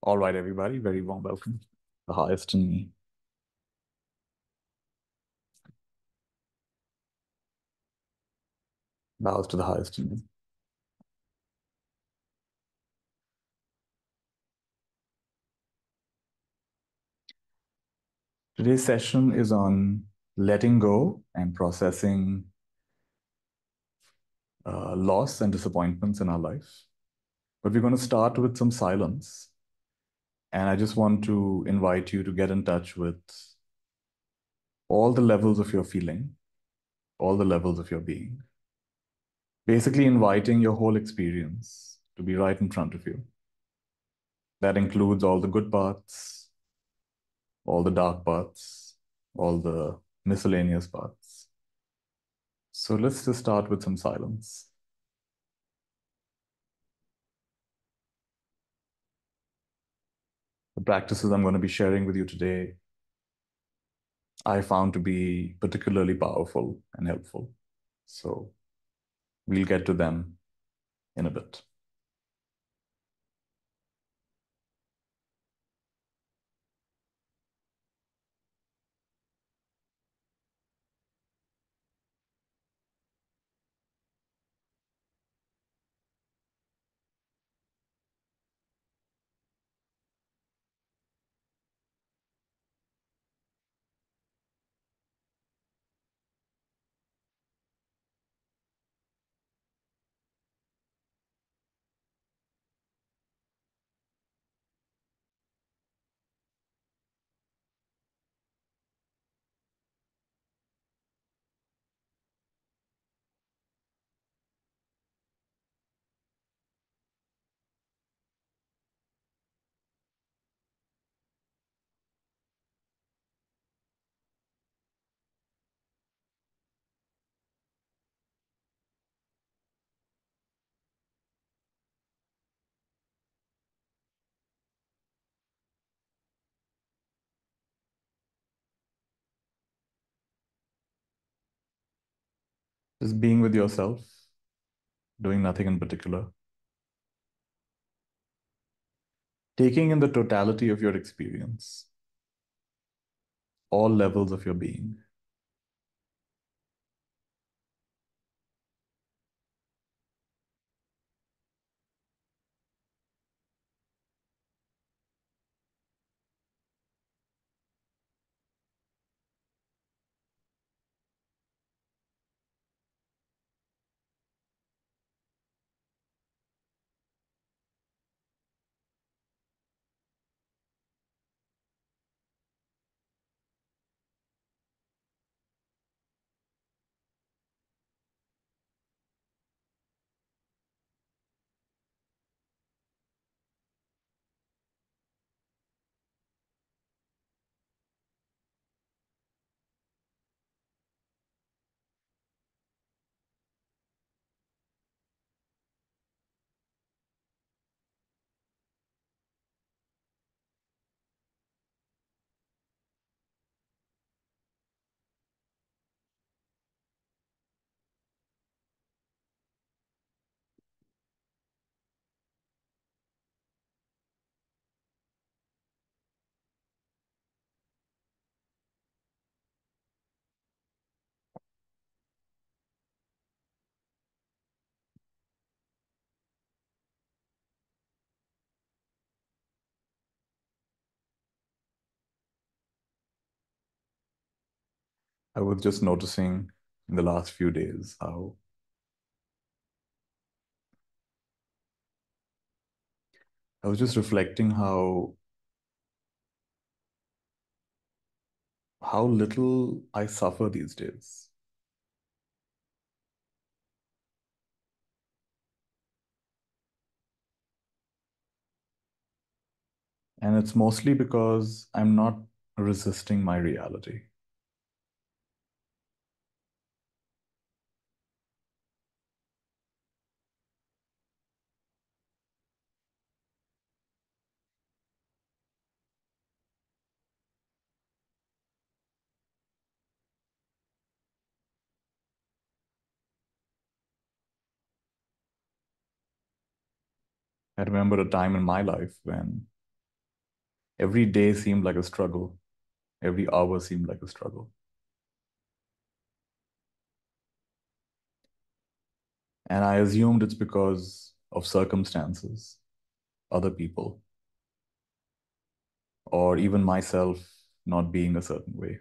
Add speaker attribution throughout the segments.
Speaker 1: All right, everybody, very warm welcome. The highest in me. Bows to the highest in me. Today's session is on letting go and processing loss and disappointments in our life. But we're going to start with some silence. And I just want to invite you to get in touch with all the levels of your feeling, all the levels of your being. Basically, inviting your whole experience to be right in front of you. That includes all the good parts, all the dark parts, all the miscellaneous parts. So let's just start with some silence. The practices I'm going to be sharing with you today, I found to be particularly powerful and helpful. So we'll get to them in a bit. Just being with yourself, doing nothing in particular, taking in the totality of your experience, all levels of your being. I was just noticing in the last few days how I was just reflecting how little I suffer these days. And it's mostly because I'm not resisting my reality. I remember a time in my life when Every day seemed like a struggle. Every hour seemed like a struggle. And I assumed it's because of circumstances, other people, or even myself not being a certain way.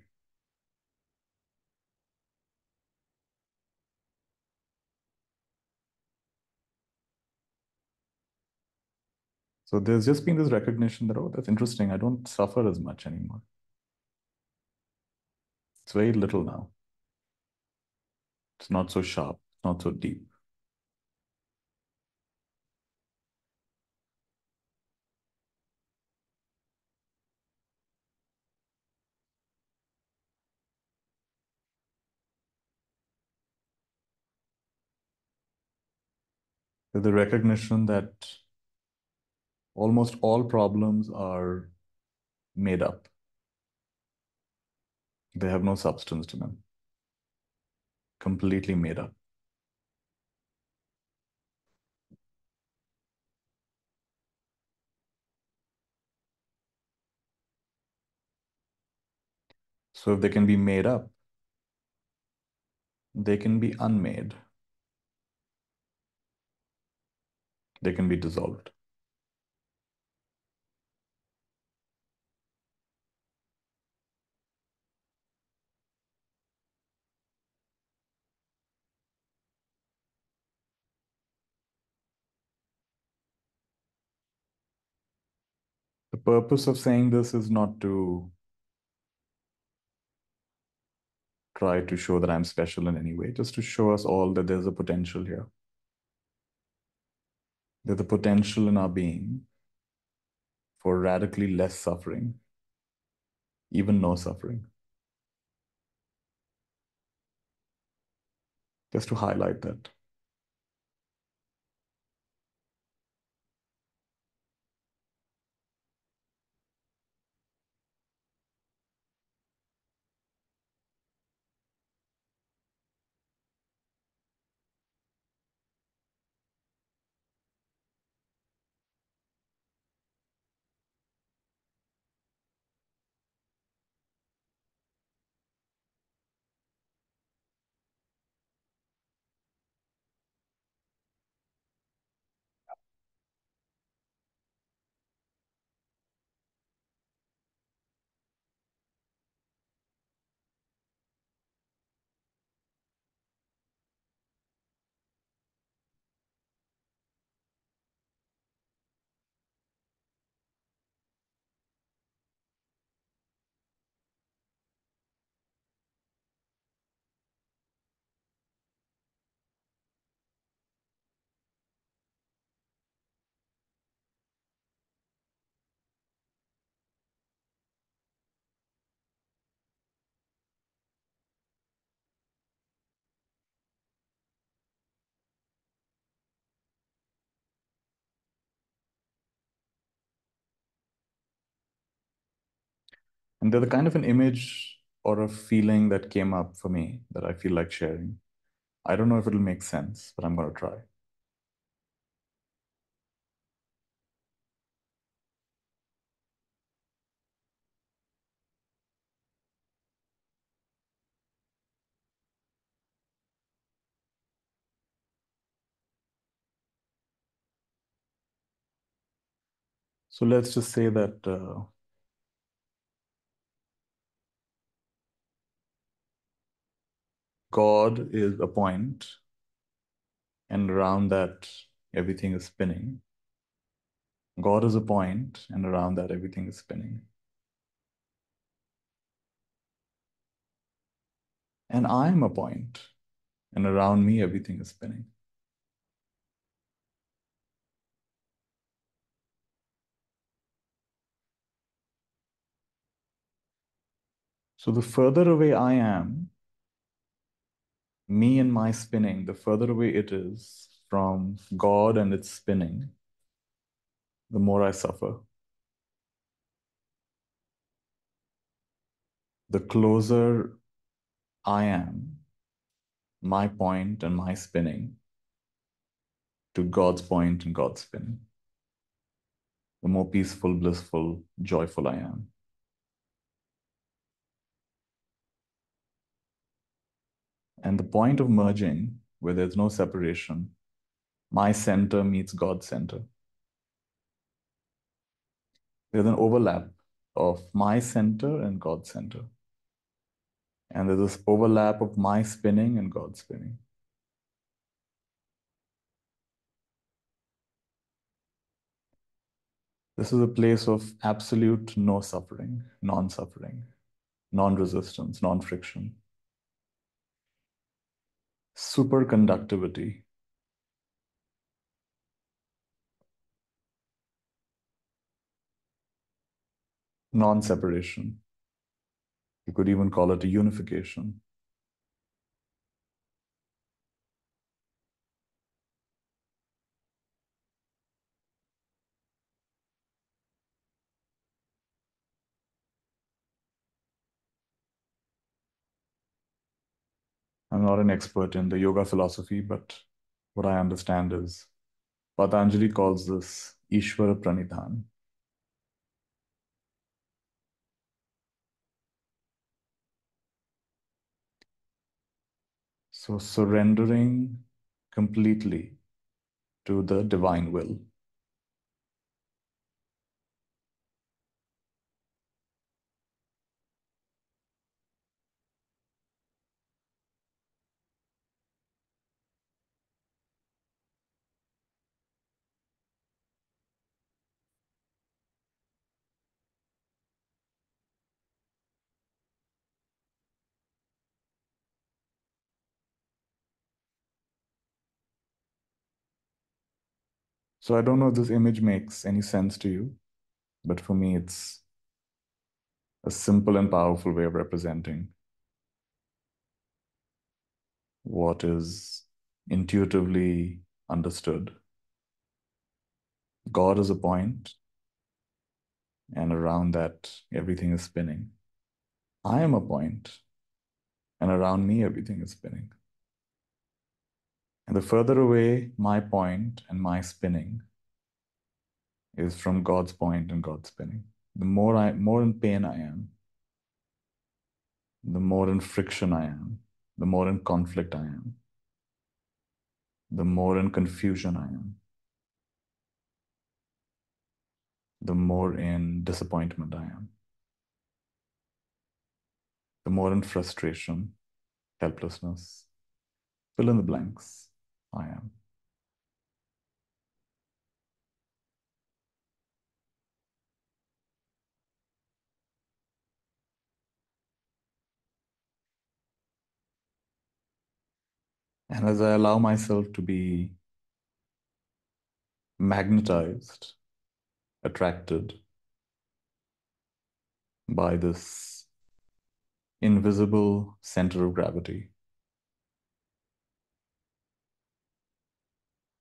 Speaker 1: So there's just been this recognition that, oh, that's interesting. I don't suffer as much anymore. It's very little now. It's not so sharp, not so deep. There's the recognition that almost all problems are made up. They have no substance to them, completely made up. So if they can be made up, they can be unmade. They can be dissolved. The purpose of saying this is not to try to show that I'm special in any way, just to show us all that there's a potential here. There's a potential in our being for radically less suffering, even no suffering. Just to highlight that. And there's a kind of an image or a feeling that came up for me that I feel like sharing. I don't know if it'll make sense, but I'm going to try. So let's just say that God is a point, and around that, everything is spinning. God is a point, and around that, everything is spinning. And I'm a point, and around me, everything is spinning. So the further away I am, me and my spinning, the further away it is from God and its spinning, the more I suffer. The closer I am, my point and my spinning, to God's point and God's spinning. the more peaceful, blissful, joyful I am. And the point of merging, where there's no separation, my center meets God's center. There's an overlap of my center and God's center. And there's this overlap of my spinning and God's spinning. This is a place of absolute no suffering, non-suffering, non-resistance, non-friction, superconductivity, non-separation. You could even call it a unification. I'm not an expert in the yoga philosophy, but what I understand is Patanjali calls this Ishvara Pranidhan. So surrendering completely to the divine will. So I don't know if this image makes any sense to you, but for me, it's a simple and powerful way of representing what is intuitively understood. God is a point, and around that, everything is spinning. I am a point, and around me, everything is spinning. And the further away my point and my spinning is from God's point and God's spinning, the more in pain I am, the more in friction I am, the more in conflict I am, the more in confusion I am, the more in disappointment I am, the more in frustration, helplessness, fill in the blanks I am. And as I allow myself to be magnetized, attracted by this invisible center of gravity,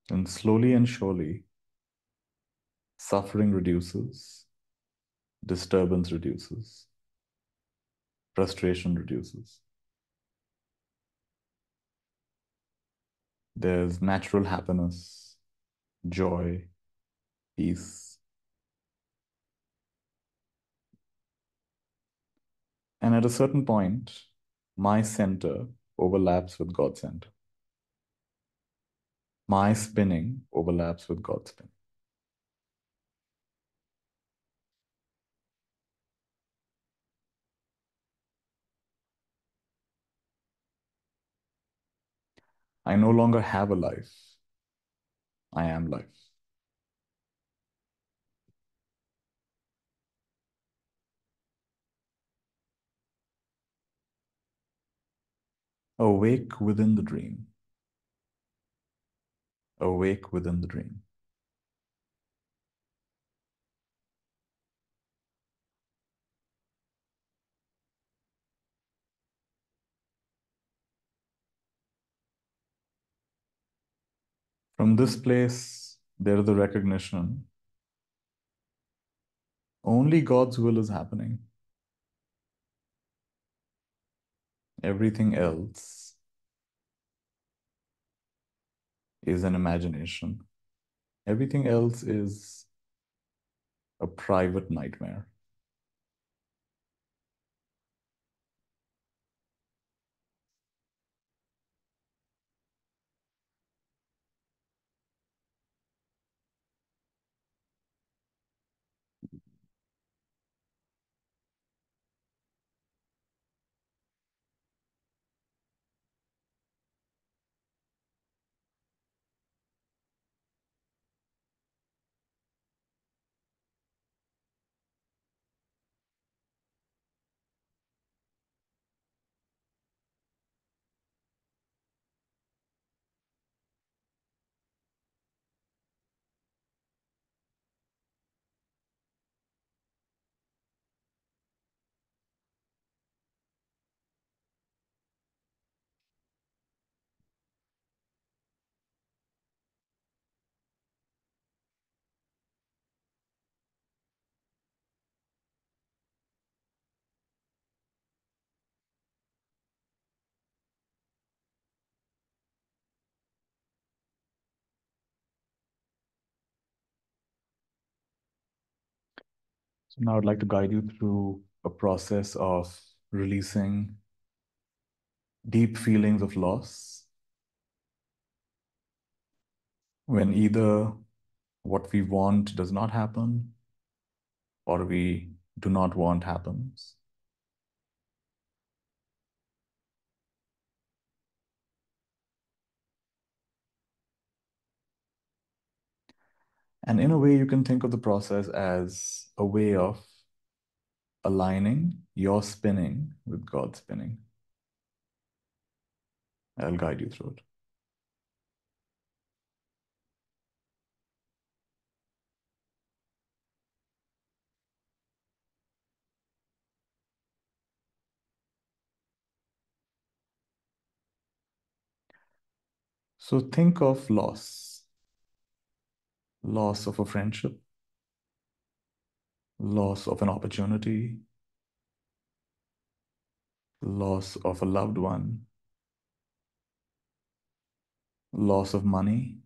Speaker 1: and slowly and surely, suffering reduces, disturbance reduces, frustration reduces. There's natural happiness, joy, peace. And at a certain point, my center overlaps with God's center. My spinning overlaps with God's spinning. I no longer have a life. I am life. Awake within the dream. Awake within the dream. From this place, there is the recognition only God's will is happening. Everything else is an imagination. Everything else is a private nightmare. So now I'd like to guide you through a process of releasing deep feelings of loss when either what we want does not happen or we do not want happens. And in a way, you can think of the process as a way of aligning your spinning with God's spinning. I'll guide you through it. So think of loss, loss of a friendship, loss of an opportunity, loss of a loved one, loss of money,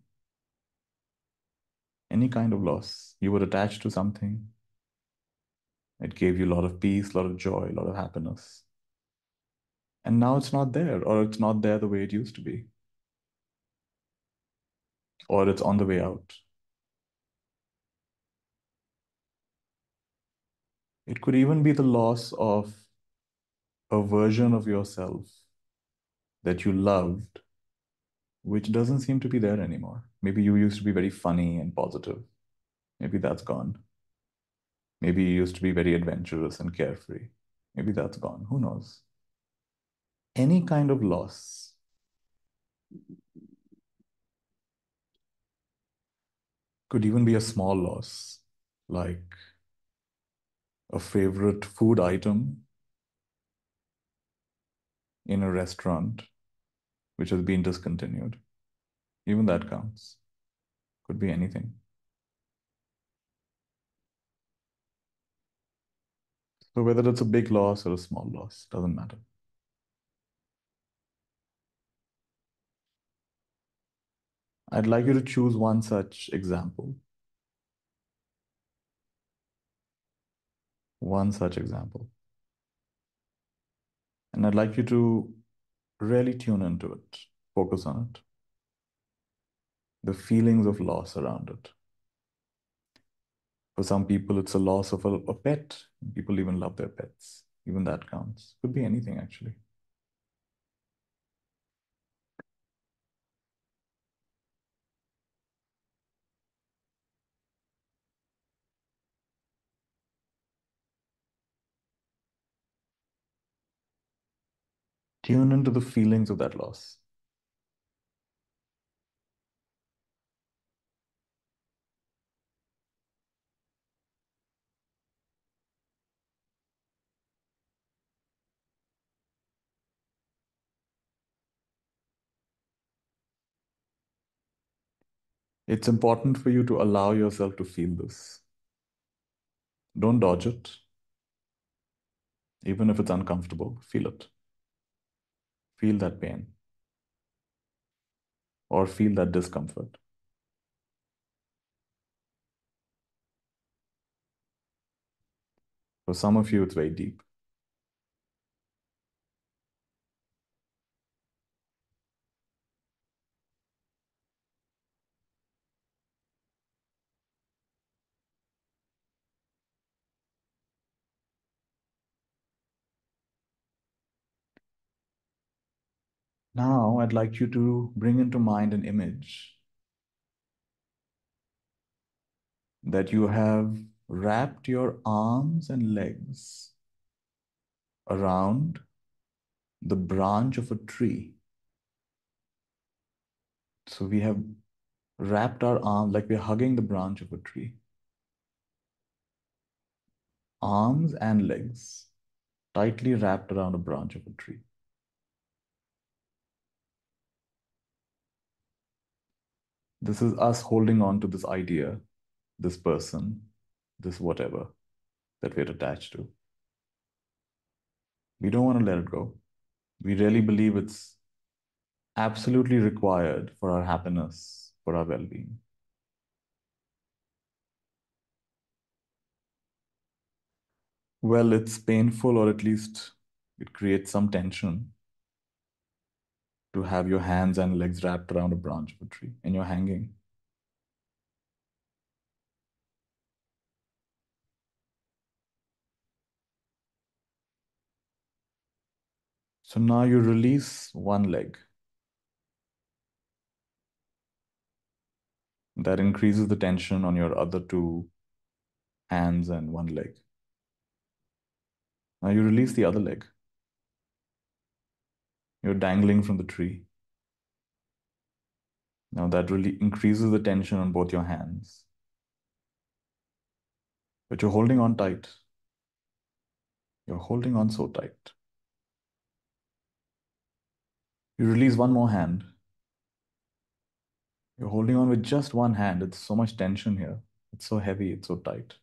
Speaker 1: any kind of loss. You were attached to something. It gave you a lot of peace, a lot of joy, a lot of happiness. And now it's not there, or it's not there the way it used to be, or it's on the way out. It could even be the loss of a version of yourself that you loved, which doesn't seem to be there anymore. Maybe you used to be very funny and positive. Maybe that's gone. Maybe you used to be very adventurous and carefree. Maybe that's gone. Who knows? Any kind of loss could even be a small loss, like a favorite food item in a restaurant which has been discontinued. Even that counts. Could be anything. So whether it's a big loss or a small loss, doesn't matter. I'd like you to choose one such example. One such example. And I'd like you to really tune into it, focus on it, the feelings of loss around it. For some people, it's a loss of a pet. People even love their pets. Even that counts. Could be anything, actually. Tune into the feelings of that loss. It's important for you to allow yourself to feel this. Don't dodge it. Even if it's uncomfortable, feel it. Feel that pain or feel that discomfort. For some of you, it's very deep. Now, I'd like you to bring into mind an image that you have wrapped your arms and legs around the branch of a tree. So we have wrapped our arms like we're hugging the branch of a tree. Arms and legs tightly wrapped around a branch of a tree. This is us holding on to this idea, this person, this whatever that we're attached to. We don't want to let it go. We really believe it's absolutely required for our happiness, for our well-being. Well, it's painful, or at least it creates some tension to have your hands and legs wrapped around a branch of a tree and you're hanging. So now you release one leg. That increases the tension on your other two hands and one leg. Now you release the other leg. You're dangling from the tree. Now that really increases the tension on both your hands. But you're holding on tight. You're holding on so tight. You release one more hand. You're holding on with just one hand. It's so much tension here. It's so heavy, it's so tight,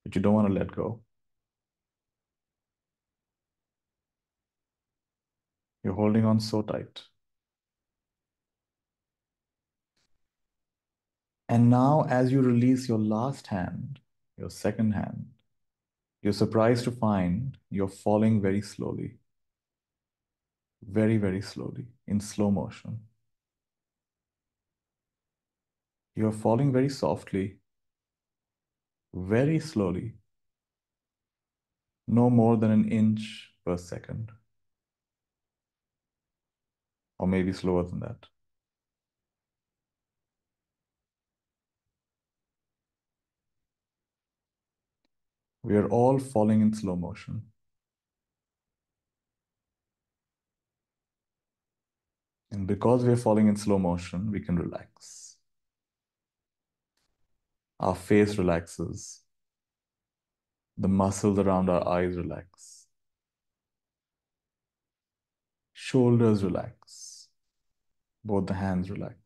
Speaker 1: but you don't want to let go. You're holding on so tight. And now, as you release your last hand, your second hand, you're surprised to find you're falling very slowly, very, very slowly, in slow motion. You're falling very softly, very slowly, no more than an inch per second, or maybe slower than that. We are all falling in slow motion. And because we're falling in slow motion, we can relax. Our face relaxes. The muscles around our eyes relax. Shoulders relax. Both the hands relax.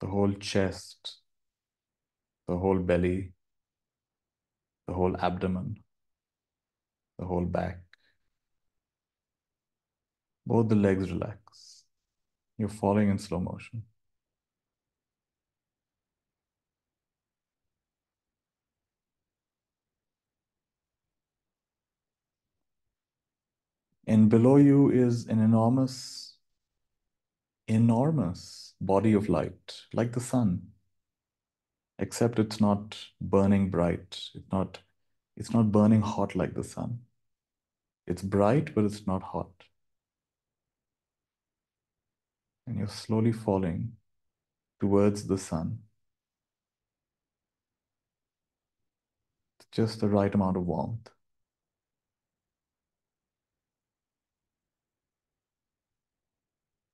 Speaker 1: The whole chest, the whole belly, the whole abdomen, the whole back. Both the legs relax. You're falling in slow motion. And below you is an enormous, enormous body of light, like the sun, except it's not burning bright. It's not burning hot like the sun. It's bright, but it's not hot. And you're slowly falling towards the sun. It's just the right amount of warmth.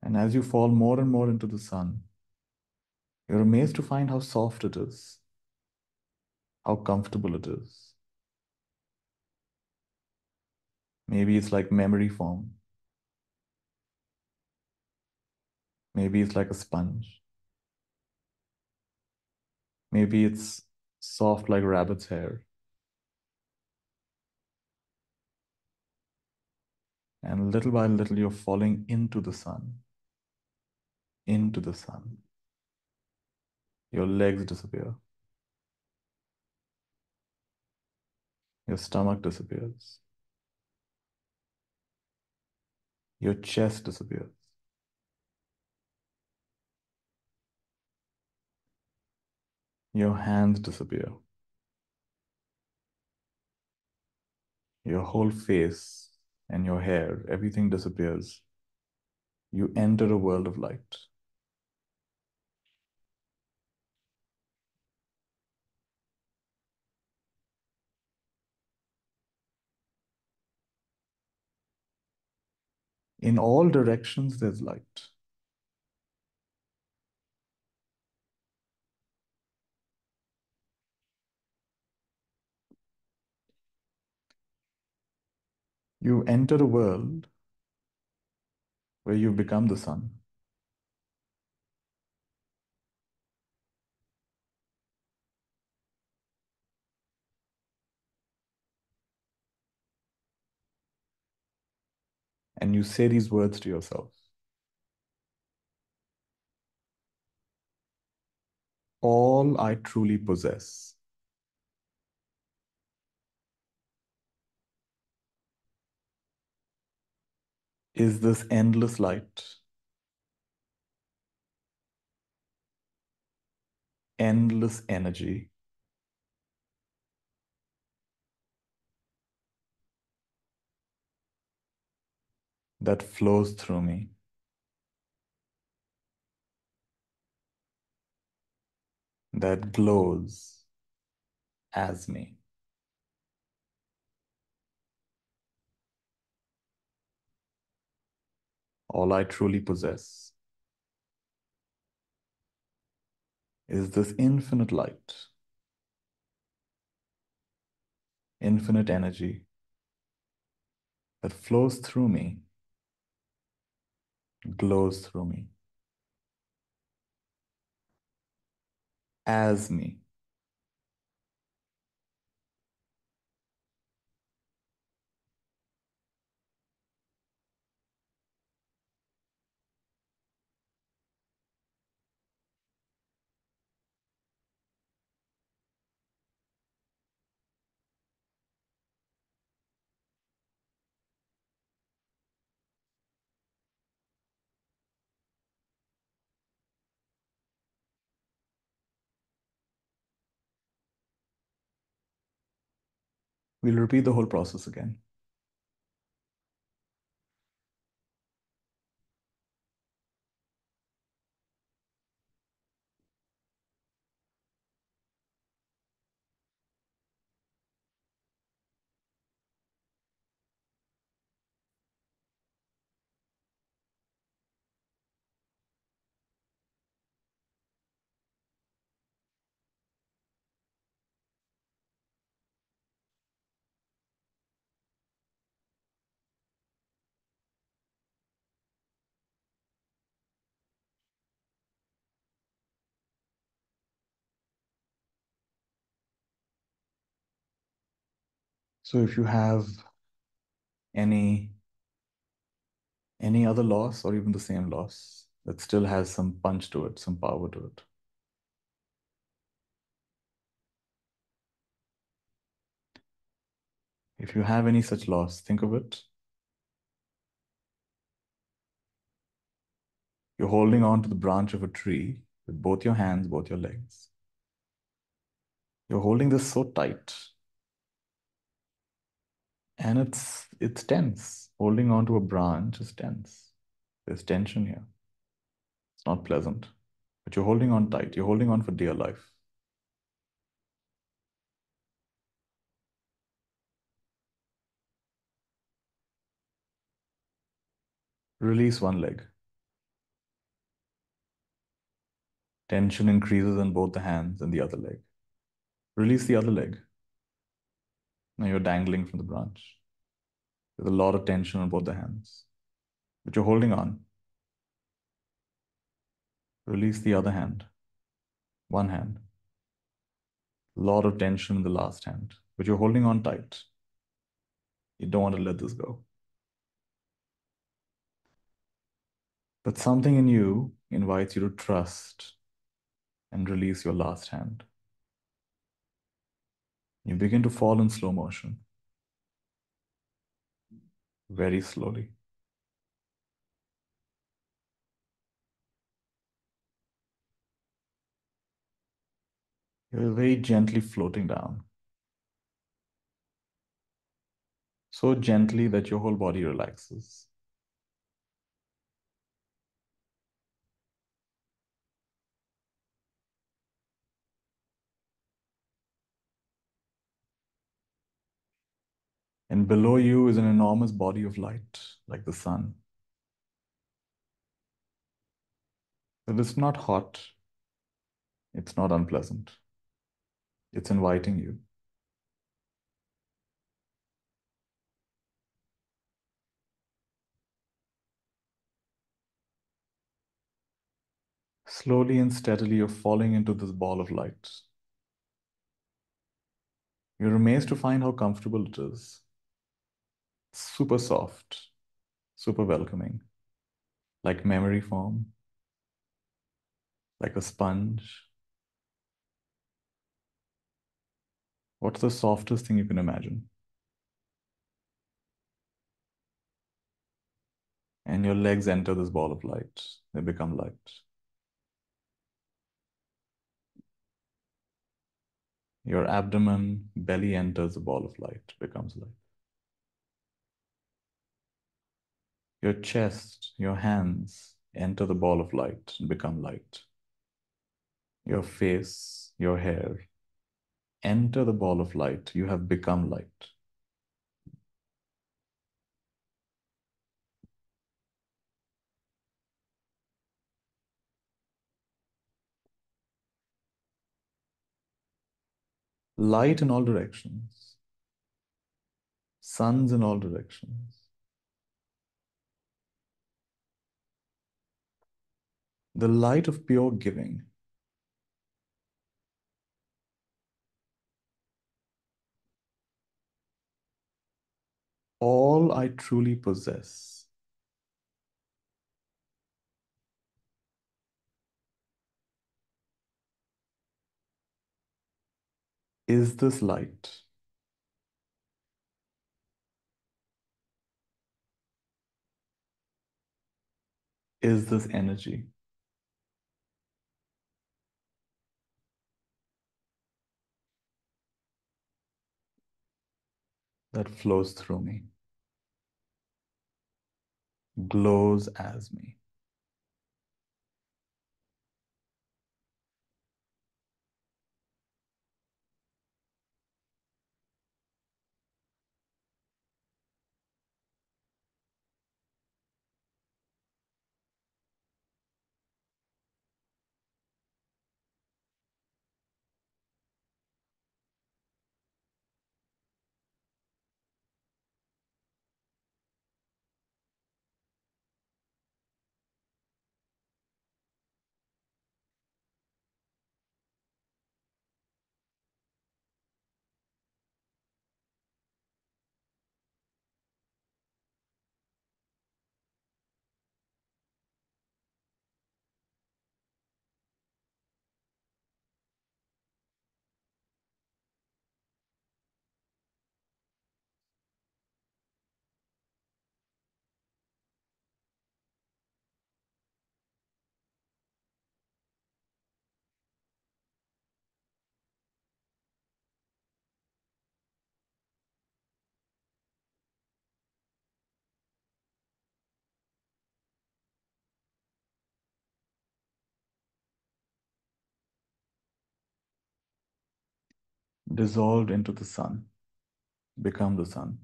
Speaker 1: And as you fall more and more into the sun, you're amazed to find how soft it is, how comfortable it is. Maybe it's like memory foam. Maybe it's like a sponge. Maybe it's soft like rabbit's hair. And little by little, you're falling into the sun, into the sun. Your legs disappear. Your stomach disappears. Your chest disappears. Your hands disappear. Your whole face and your hair, everything disappears. You enter a world of light. In all directions, there's light. You enter a world where you become the sun. And you say these words to yourself. All I truly possess is this endless light, endless energy that flows through me, that glows as me. All I truly possess is this infinite light, infinite energy that flows through me, glows through me, as me. We'll repeat the whole process again. So if you have any any other loss or even the same loss that still has some punch to it, some power to it, if you have any such loss, think of it. You're holding on to the branch of a tree with both your hands, both your legs. You're holding this so tight, and it's tense. Holding on to a branch is tense. There's tension here. It's not pleasant, but you're holding on tight. You're holding on for dear life. Release one leg. Tension increases in both the hands and the other leg. Release the other leg. Now you're dangling from the branch. There's a lot of tension on both the hands, but you're holding on. Release the other hand. One hand. A lot of tension in the last hand, but you're holding on tight. You don't want to let this go. But something in you invites you to trust and release your last hand. You begin to fall in slow motion, very slowly. You're very gently floating down, so gently that your whole body relaxes. And below you is an enormous body of light, like the sun. But it's not hot, it's not unpleasant. It's inviting you. Slowly and steadily, you're falling into this ball of light. You're amazed to find how comfortable it is. Super soft, super welcoming, like memory foam, like a sponge. What's the softest thing you can imagine? And your legs enter this ball of light. They become light. Your abdomen, belly enters a ball of light, becomes light. Your chest, your hands enter the ball of light and become light. Your face, your hair enter the ball of light. You have become light. Light in all directions, suns in all directions. The light of pure giving. All I truly possess is this light, is this energy that flows through me, glows as me. Dissolved into the sun, become the sun.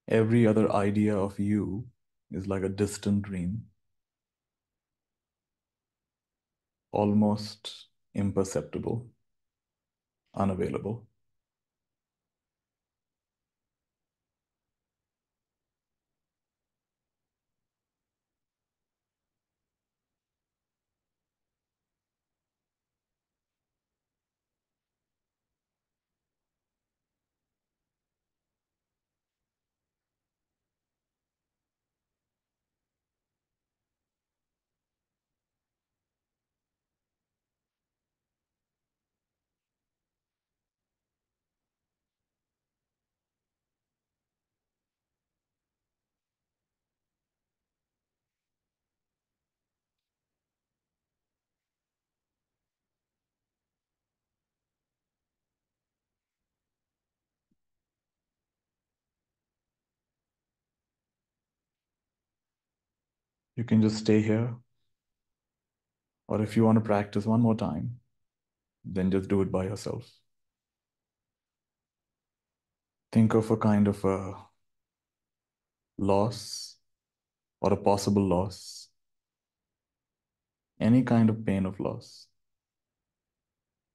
Speaker 1: Every other idea of you is like a distant dream, almost imperceptible, unavailable. You can just stay here, or if you want to practice one more time, then just do it by yourself. Think of a kind of a loss or a possible loss, any kind of pain of loss.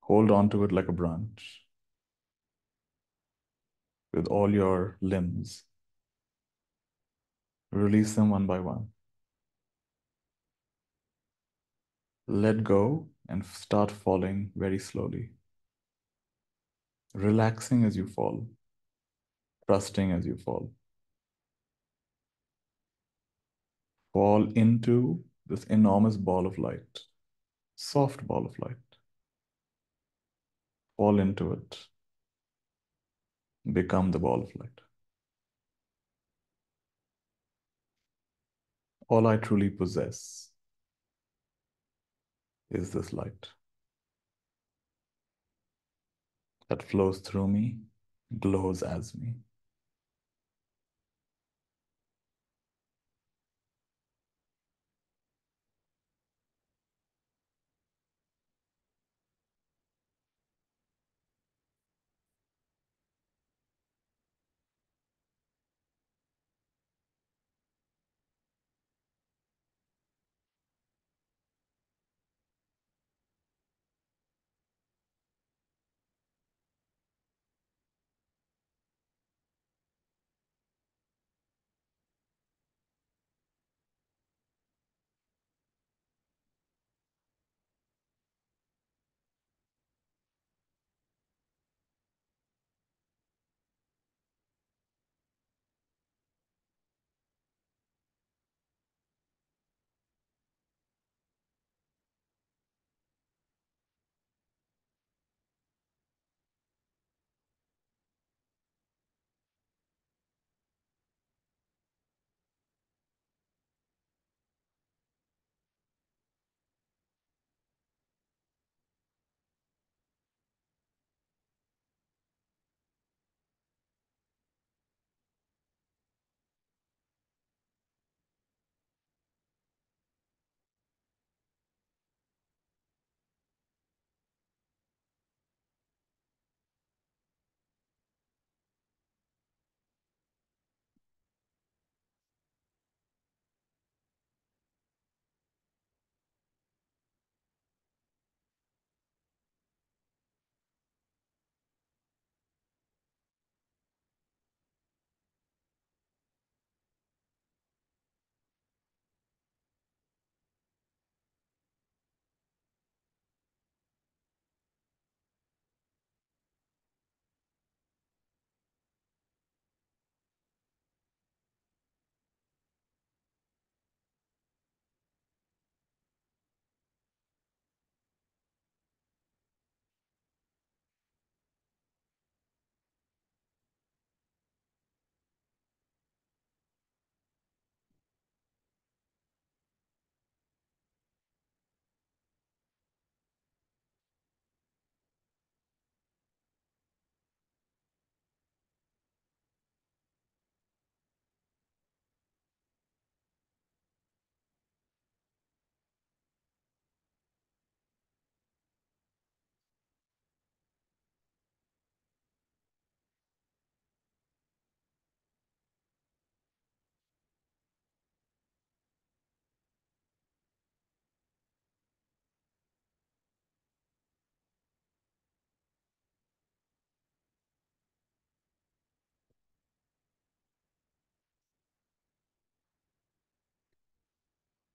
Speaker 1: Hold on to it like a branch with all your limbs. Release them one by one. Let go and start falling very slowly, relaxing as you fall, trusting as you fall. Fall into this enormous ball of light, soft ball of light. Fall into it. Become the ball of light. All I truly possess is this light that flows through me, glows as me.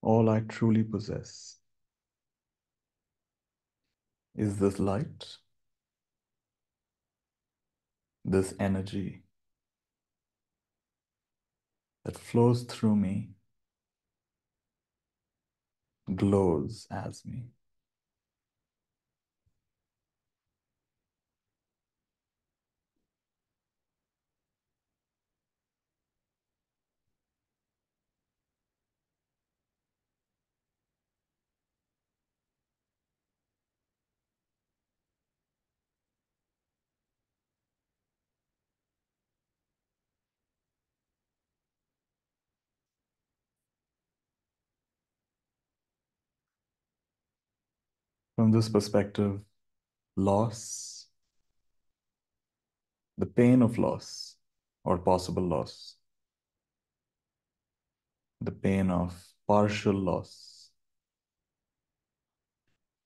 Speaker 1: All I truly possess is this light, this energy that flows through me, glows as me. From this perspective, loss, the pain of loss or possible loss, the pain of partial loss,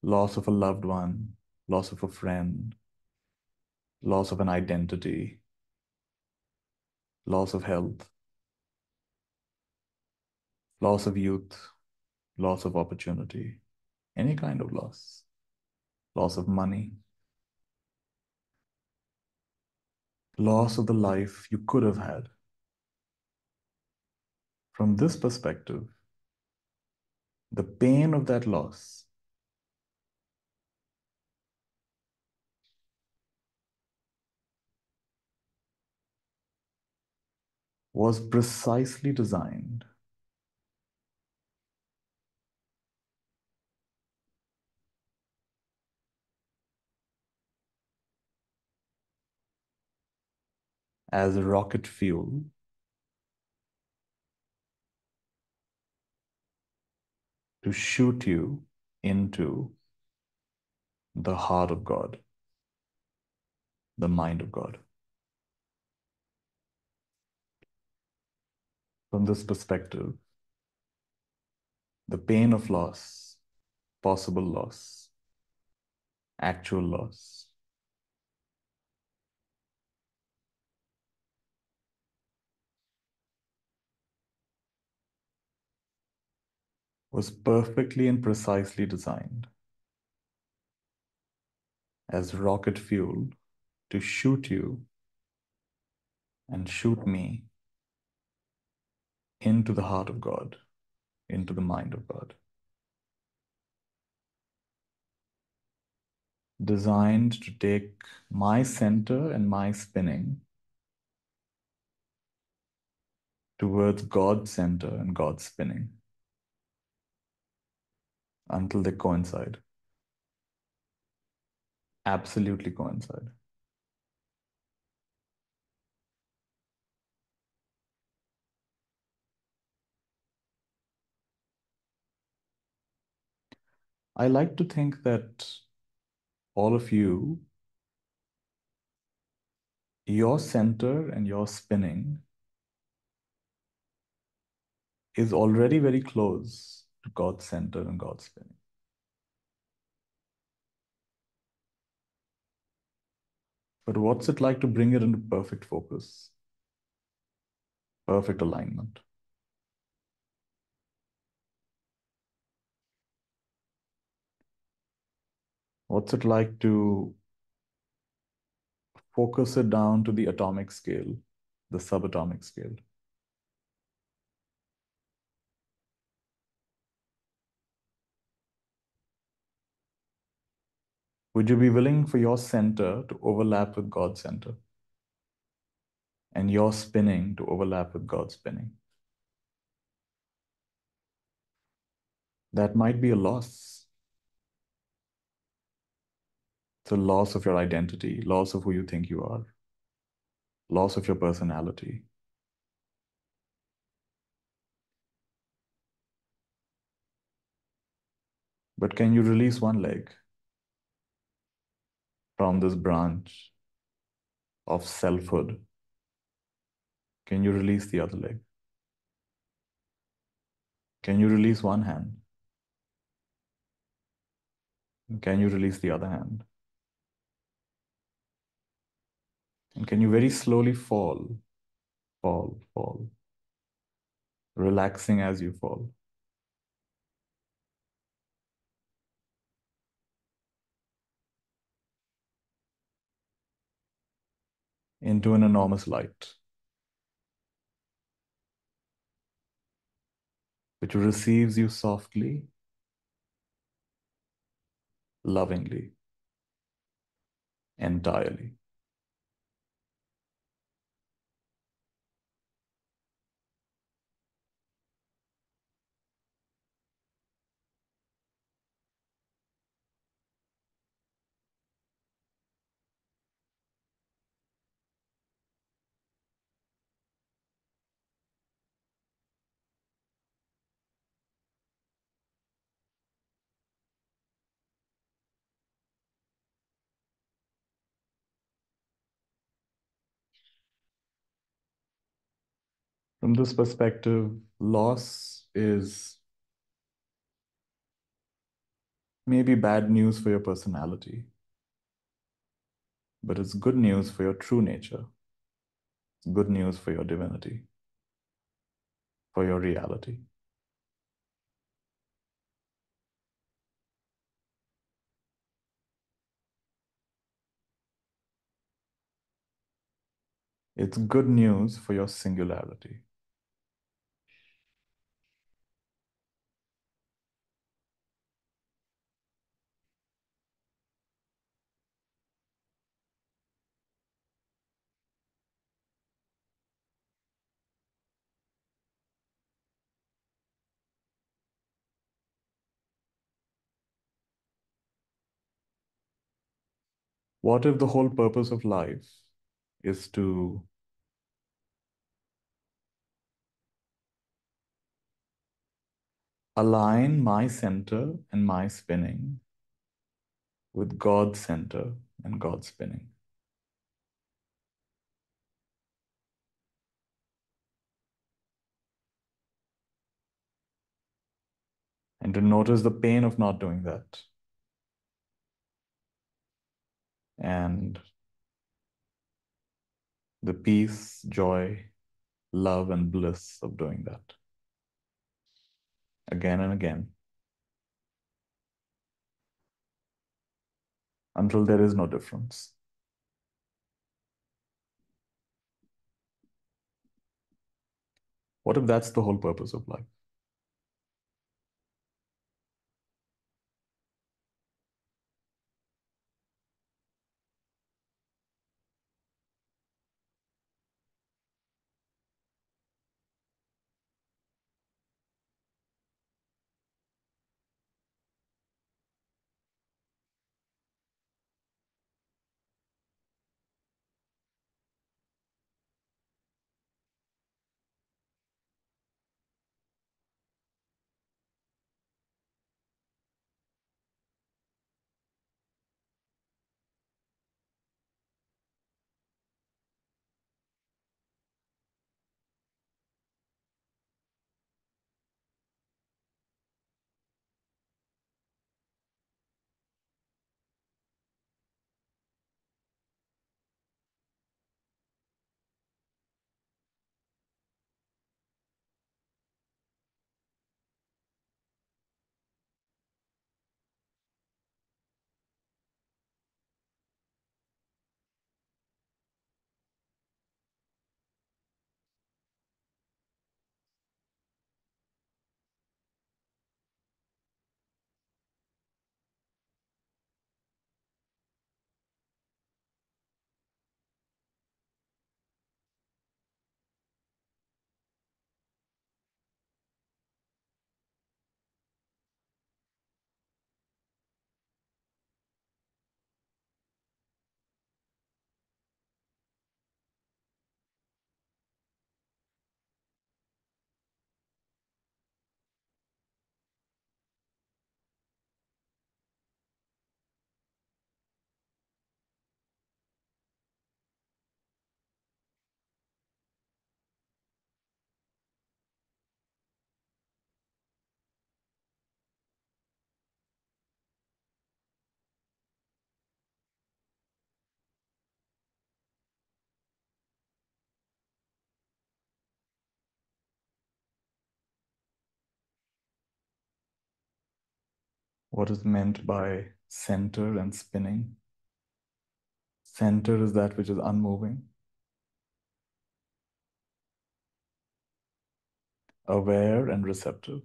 Speaker 1: loss of a loved one, loss of a friend, loss of an identity, loss of health, loss of youth, loss of opportunity, any kind of loss, loss of money, loss of the life you could have had. From this perspective, the pain of that loss was precisely designed as rocket fuel to shoot you into the heart of God, the mind of God. From this perspective, the pain of loss, possible loss, actual loss, was perfectly and precisely designed as rocket fuel to shoot you and shoot me into the heart of God, into the mind of God. Designed to take my center and my spinning towards God's center and God's spinning until they coincide. Absolutely coincide. I like to think that all of you, your center and your spinning is already very close to God's center and God's spinning. But what's it like to bring it into perfect focus, perfect alignment? What's it like to focus it down to the atomic scale, the subatomic scale? Would you be willing for your center to overlap with God's center and your spinning to overlap with God's spinning? That might be a loss. It's a loss of your identity, loss of who you think you are, loss of your personality. But can you release one leg from this branch of selfhood? Can you release the other leg? Can you release one hand? Can you release the other hand? And can you very slowly fall, fall, fall, relaxing as you fall into an enormous light, which receives you softly, lovingly, entirely. From this perspective, loss is maybe bad news for your personality, but it's good news for your true nature. It's good news for your divinity, for your reality. It's good news for your singularity. What if the whole purpose of life is to align my center and my spinning with God's center and God's spinning? And to notice the pain of not doing that, and the peace, joy, love, and bliss of doing that again and again until there is no difference. What if that's the whole purpose of life? What is meant by center and spinning? Center is that which is unmoving, aware, and receptive.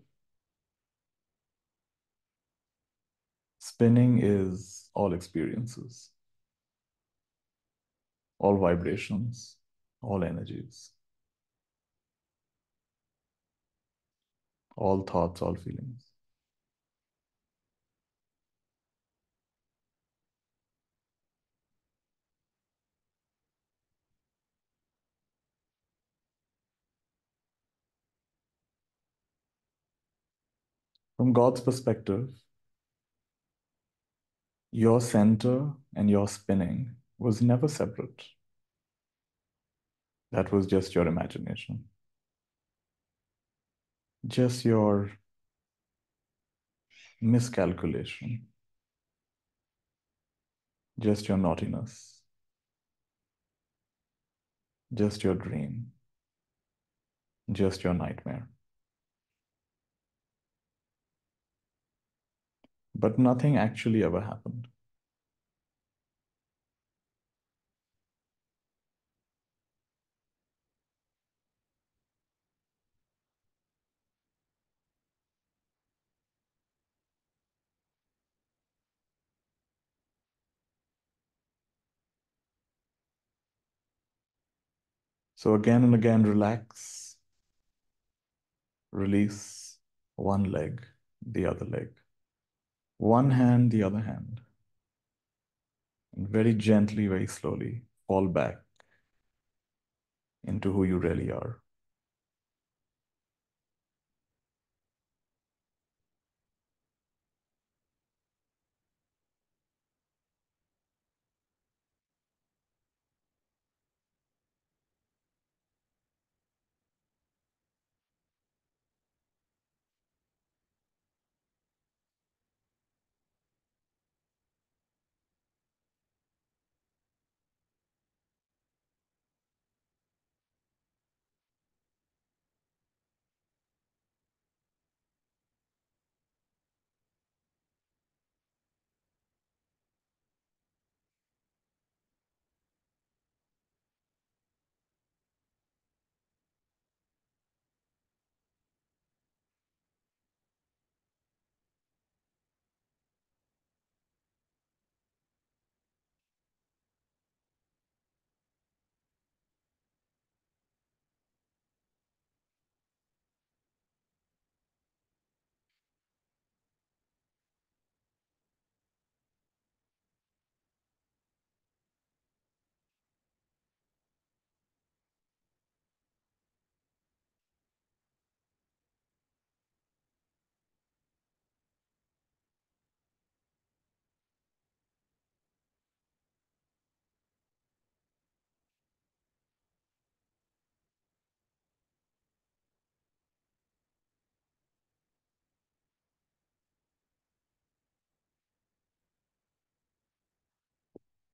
Speaker 1: Spinning is all experiences, all vibrations, all energies, all thoughts, all feelings. From God's perspective, your center and your spinning was never separate. That was just your imagination. just your miscalculation, just your naughtiness, just your dream, just your nightmare. But nothing actually ever happened. So again and again, relax, release one leg, the other leg, one hand, the other hand, and very gently, very slowly fall back into who you really are.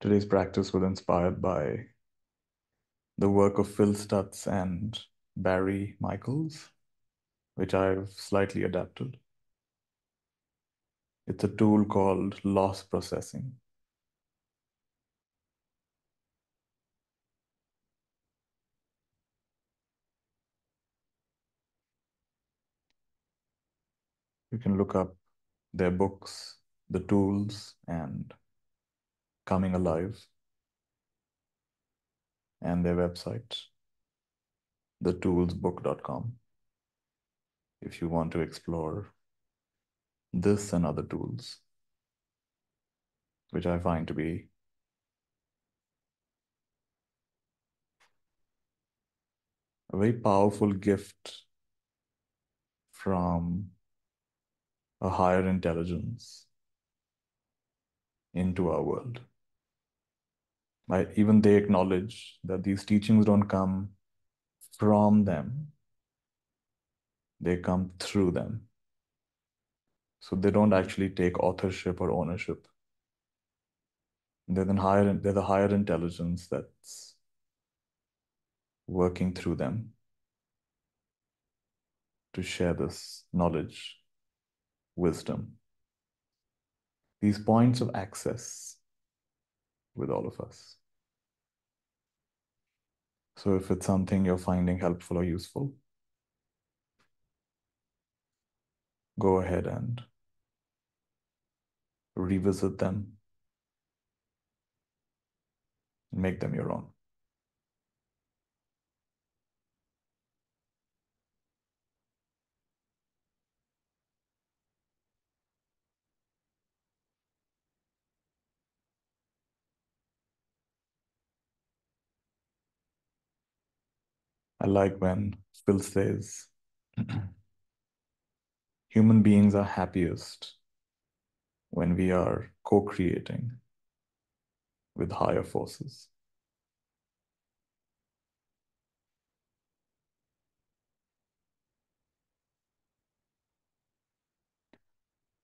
Speaker 1: Today's practice was inspired by the work of Phil Stutz and Barry Michels, which I've slightly adapted. It's a tool called loss processing. You can look up their books, The Tools, and Coming Alive, and their website, thetoolsbook.com, if you want to explore this and other tools, which I find to be a very powerful gift from a higher intelligence into our world. Even they acknowledge that these teachings don't come from them, they come through them. So they don't actually take authorship or ownership. They're the higher intelligence that's working through them to share this knowledge, wisdom, these points of access with all of us. So if it's something you're finding helpful or useful, go ahead and revisit them, make them your own. I like when Phil says, human beings are happiest when we are co-creating with higher forces.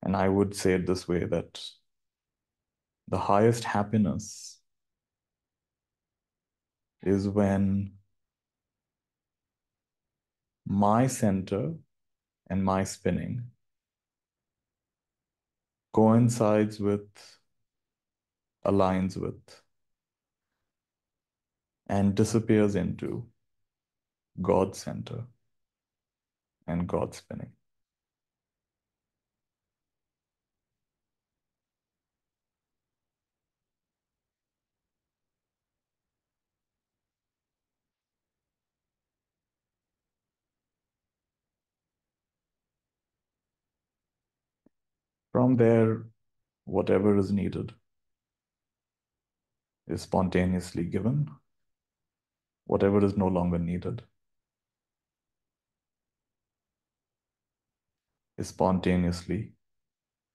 Speaker 1: And I would say it this way, that the highest happiness is when my center and my spinning coincides with, aligns with, and disappears into God's center and God's spinning. From there, whatever is needed is spontaneously given. Whatever is no longer needed is spontaneously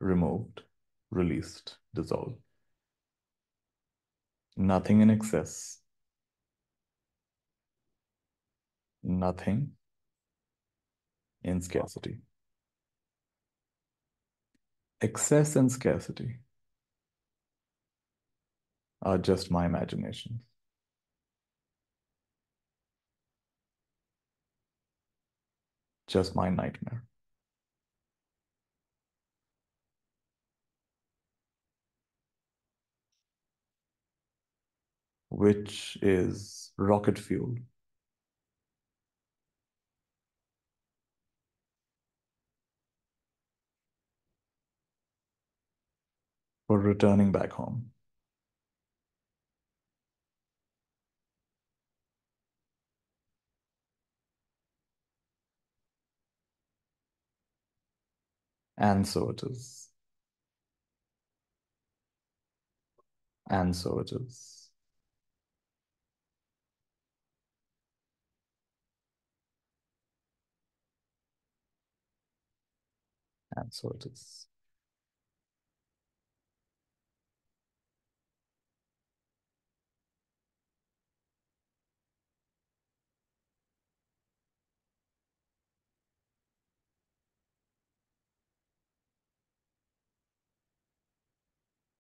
Speaker 1: removed, released, dissolved. Nothing in excess, nothing in scarcity. Excess and scarcity are just my imagination, just my nightmare. Which is rocket fuel for returning back home. And so it is. And so it is. And so it is.